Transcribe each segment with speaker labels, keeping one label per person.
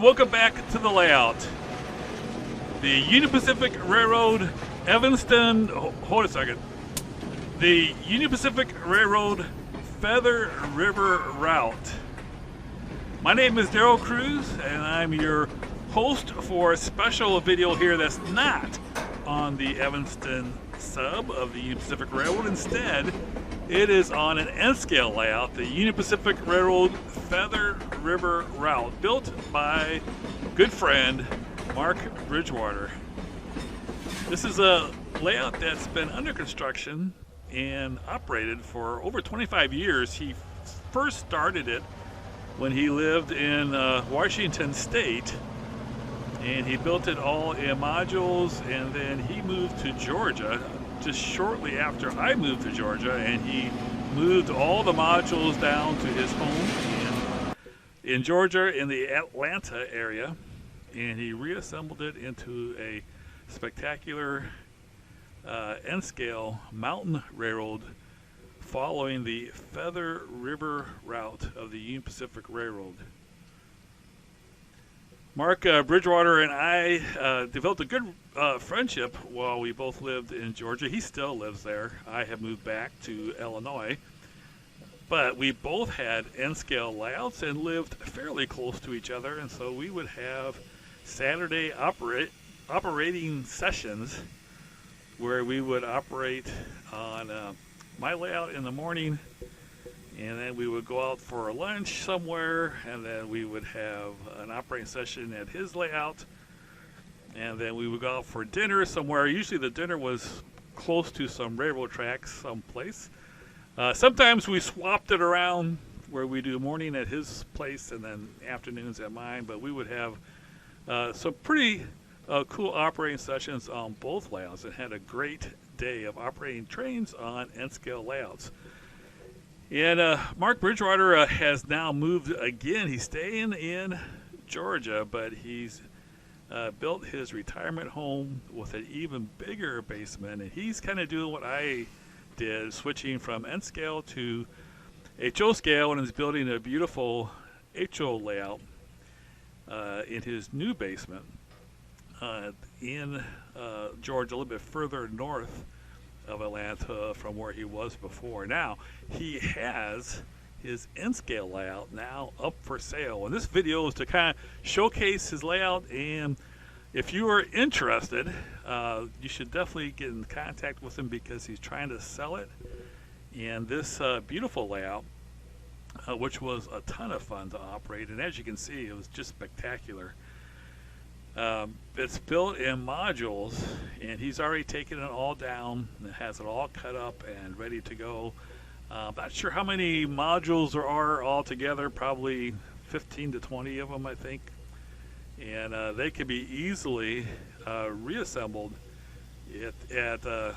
Speaker 1: welcome back to the layout. The Union Pacific Railroad Evanston, hold a second. The Union Pacific Railroad Feather River Route. My name is Daryl Cruz, and I'm your host for a special video here that's not on the Evanston sub of the Union Pacific Railroad. Instead, it is on an N-scale layout, the Union Pacific Railroad Feather River Route, built by good friend Mark Bridgwater. This is a layout that's been under construction and operated for over 25 years. He first started it when he lived in Washington State, and he built it all in modules, and then he moved to Georgia just shortly after I moved to Georgia, and he moved all the modules down to his home in Georgia in the Atlanta area, and he reassembled it into a spectacular N-scale mountain railroad following the Feather River route of the Union Pacific Railroad. Mark Bridgwater and I developed a good friendship while we both lived in Georgia. He still lives there. I have moved back to Illinois. But we both had N-scale layouts and lived fairly close to each other, and so we would have Saturday operating sessions where we would operate on my layout in the morning, and then we would go out for lunch somewhere, and then we would have an operating session at his layout, and then we would go out for dinner somewhere. Usually the dinner was close to some railroad tracks someplace. Sometimes we swapped it around where we do morning at his place and then afternoons at mine, but we would have some pretty cool operating sessions on both layouts and had a great day of operating trains on N-scale layouts. And Mark Bridgewater has now moved again. He's staying in Georgia, but he's built his retirement home with an even bigger basement, and he's kind of doing what I did, switching from N-scale to HO scale, and is building a beautiful HO layout in his new basement in Georgia, a little bit further north of Atlanta from where he was before. Now, he has his N-scale layout now up for sale, and this video is to kind of showcase his layout, and if you are interested, you should definitely get in contact with him because he's trying to sell it. And this beautiful layout, which was a ton of fun to operate, and as you can see, it was just spectacular. It's built in modules, and he's already taken it all down and has it all cut up and ready to go. Not sure how many modules there are altogether, probably 15 to 20 of them, I think. And they can be easily reassembled at the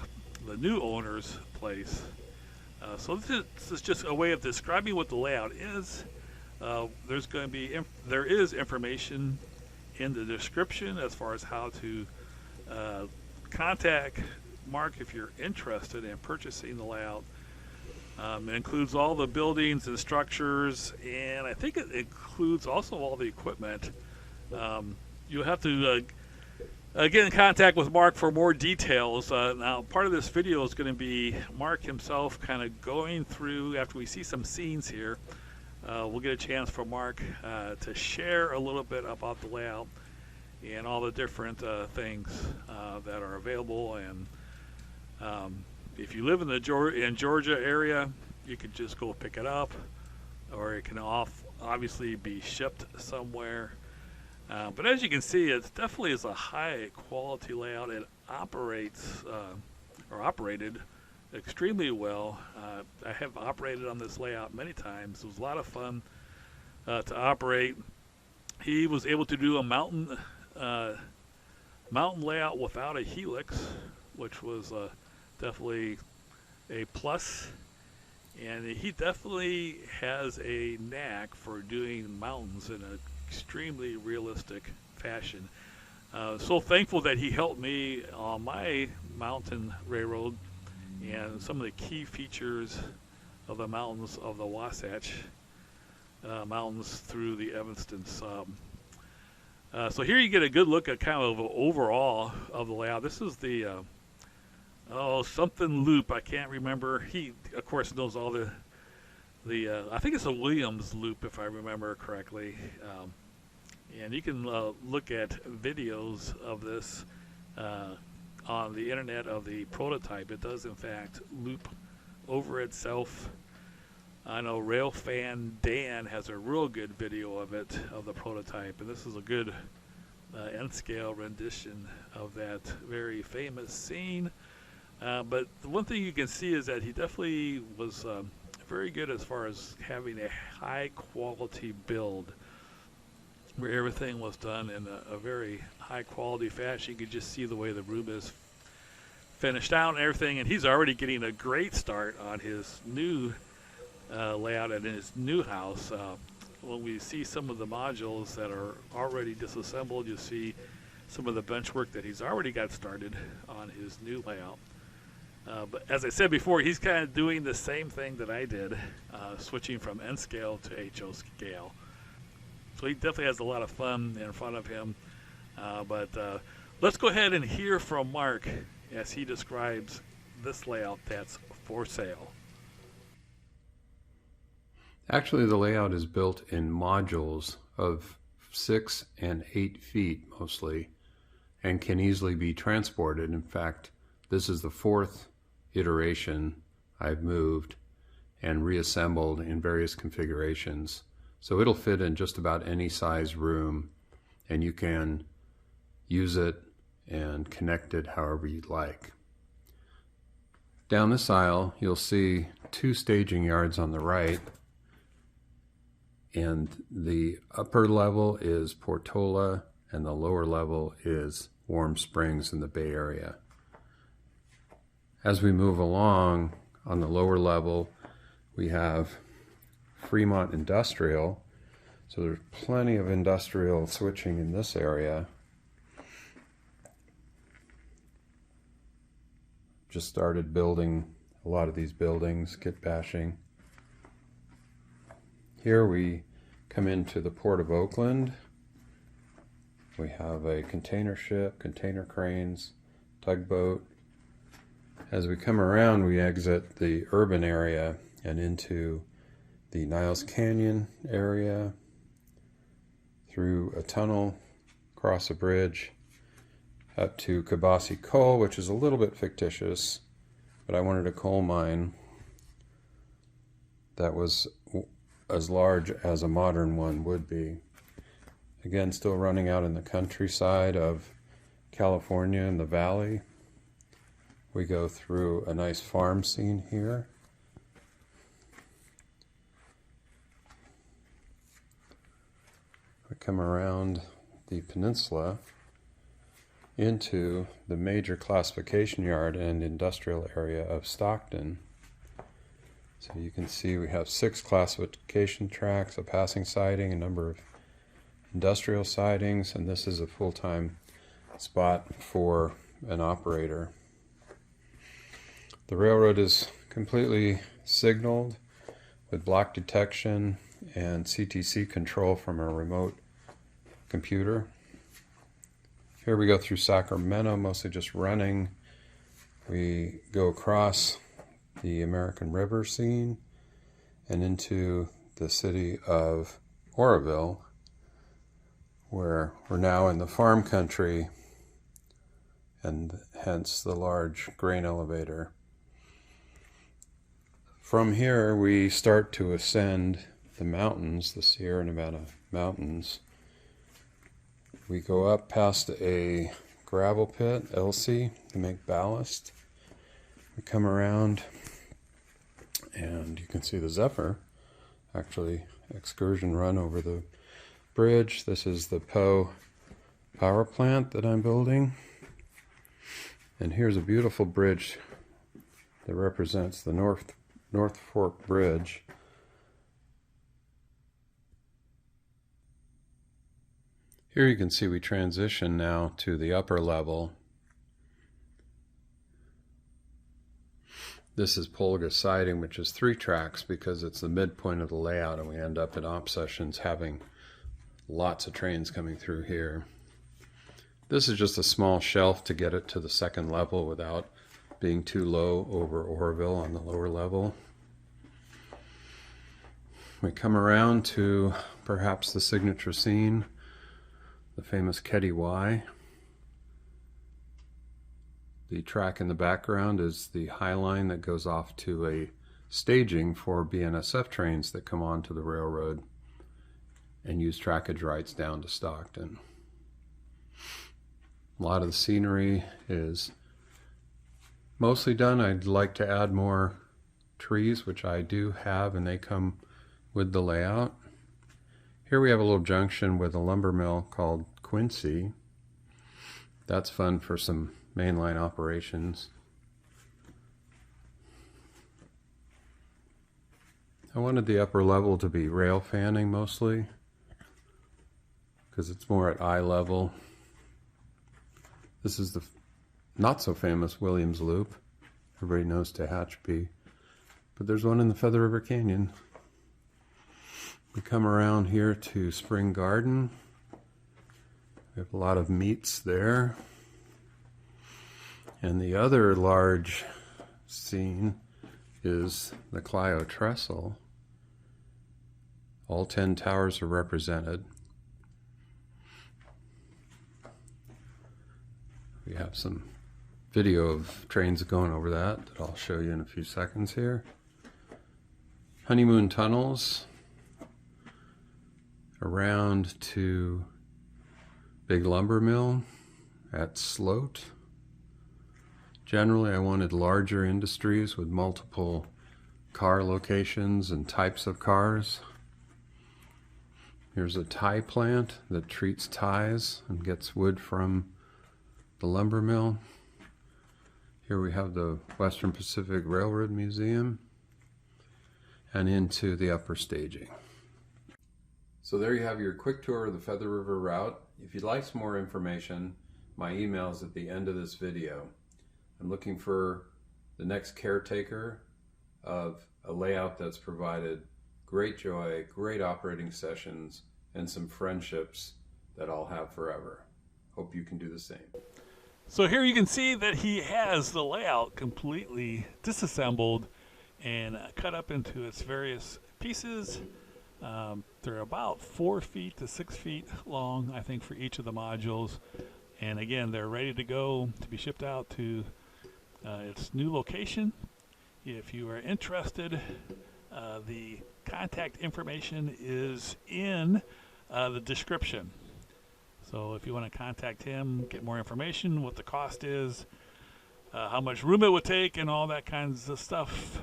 Speaker 1: new owner's place. So this is just a way of describing what the layout is. There is information in the description as far as how to contact Mark if you're interested in purchasing the layout. It includes all the buildings and structures, and I think it includes also all the equipment. You'll have to get in contact with Mark for more details. Now, part of this video is going to be Mark himself kind of going through, after we see some scenes here, we'll get a chance for Mark to share a little bit about the layout and all the different things that are available. And if you live in the Georgia area, you could just go pick it up, or it can obviously be shipped somewhere. But as you can see, it definitely is a high quality layout. It operates or operated extremely well. I have operated on this layout many times. It was a lot of fun to operate. He was able to do a mountain layout without a helix, which was definitely a plus. And he definitely has a knack for doing mountains in an extremely realistic fashion. So thankful that he helped me on my mountain railroad and some of the key features of the mountains of the Wasatch Mountains through the Evanston sub. So here you get a good look at kind of overall of the layout. This is the something loop. I can't remember. He of course knows all the I think it's a Williams loop if I remember correctly. And you can look at videos of this on the internet of the prototype. It does in fact loop over itself. I know Railfan Dan has a real good video of it, of the prototype, and this is a good N-scale rendition of that very famous scene. But the one thing you can see is that he definitely was very good as far as having a high quality build, where everything was done in a very high quality fashion. You could just see the way the room is finished out and everything, and he's already getting a great start on his new layout and in his new house. When we see some of the modules that are already disassembled, you see some of the bench work that he's already got started on his new layout. But as I said before, he's kind of doing the same thing that I did, switching from N scale to HO scale. So he definitely has a lot of fun in front of him. But let's go ahead and hear from Mark as he describes this layout that's for sale.
Speaker 2: Actually, the layout is built in modules of 6 and 8 feet mostly, and can easily be transported. In fact, this is the 4th iteration I've moved and reassembled in various configurations. So it'll fit in just about any size room, and you can use it and connect it however you'd like. Down this aisle, you'll see 2 staging yards on the right, and the upper level is Portola and the lower level is Warm Springs in the Bay Area. As we move along, on the lower level we have Fremont Industrial, so there's plenty of industrial switching in this area. Just started building a lot of these buildings, kit bashing. Here we come into the Port of Oakland. We have a container ship, container cranes, tugboat. As we come around, we exit the urban area and into the Niles Canyon area, through a tunnel, across a bridge, up to Kabasi Coal, which is a little bit fictitious, but I wanted a coal mine that was as large as a modern one would be. Again, still running out in the countryside of California in the valley. We go through a nice farm scene here. We come around the peninsula into the major classification yard and industrial area of Stockton. So you can see we have 6 classification tracks, a passing siding, a number of industrial sidings, and this is a full-time spot for an operator. The railroad is completely signaled with block detection and CTC control from a remote computer. Here we go through Sacramento, mostly just running. We go across the American River scene and into the city of Oroville, where we're now in the farm country, and hence the large grain elevator. From here we start to ascend the mountains, the Sierra Nevada mountains. We go up past a gravel pit, Elsie, to make ballast. We come around and you can see the Zephyr actually excursion run over the bridge. This is the Poe power plant that I'm building. And here's a beautiful bridge that represents the North Fork Bridge. Here you can see we transition now to the upper level. This is Polga siding, which is 3 tracks because it's the midpoint of the layout, and we end up in op sessions having Lots of trains coming through here. This is just a small shelf to get it to the second level without being too low over Oroville on the lower level. We come around to perhaps the signature scene, the famous Ketty Y. The track in the background is the High Line that goes off to a staging for BNSF trains that come onto the railroad and use trackage rights down to Stockton. A lot of the scenery is mostly done. I'd like to add more trees, which I do have, and they come with the layout. Here we have a little junction with a lumber mill called Quincy. That's fun for some mainline operations. I wanted the upper level to be rail fanning mostly, because it's more at eye level. This is the not so famous Williams Loop. Everybody knows Tehachapi, but there's one in the Feather River Canyon. We come around here to Spring Garden. We have a lot of meets there. And the other large scene is the Clio Trestle. All 10 towers are represented. We have some video of trains going over that I'll show you in a few seconds here. Honeymoon Tunnels around to Big Lumber Mill at Sloat. Generally, I wanted larger industries with multiple car locations and types of cars. Here's a tie plant that treats ties and gets wood from the lumber mill. Here we have the Western Pacific Railroad Museum and into the upper staging. So there you have your quick tour of the Feather River route. If you'd like some more information, my email is at the end of this video. I'm looking for the next caretaker of a layout that's provided great joy, great operating sessions, and some friendships that I'll have forever. Hope you can do the same.
Speaker 1: So here you can see that he has the layout completely disassembled and cut up into its various pieces. They're about 4 feet to 6 feet long, I think, for each of the modules. And again, they're ready to go to be shipped out to its new location. If you are interested, the contact information is in the description. So if you want to contact him, get more information, what the cost is, how much room it would take, and all that kinds of stuff,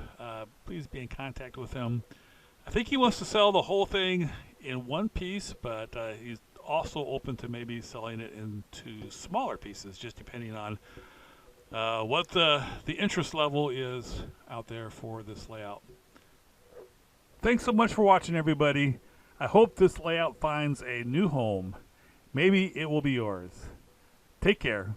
Speaker 1: please be in contact with him. I think he wants to sell the whole thing in one piece, but he's also open to maybe selling it into smaller pieces, just depending on what the interest level is out there for this layout. Thanks so much for watching, everybody. I hope this layout finds a new home. Maybe it will be yours. Take care.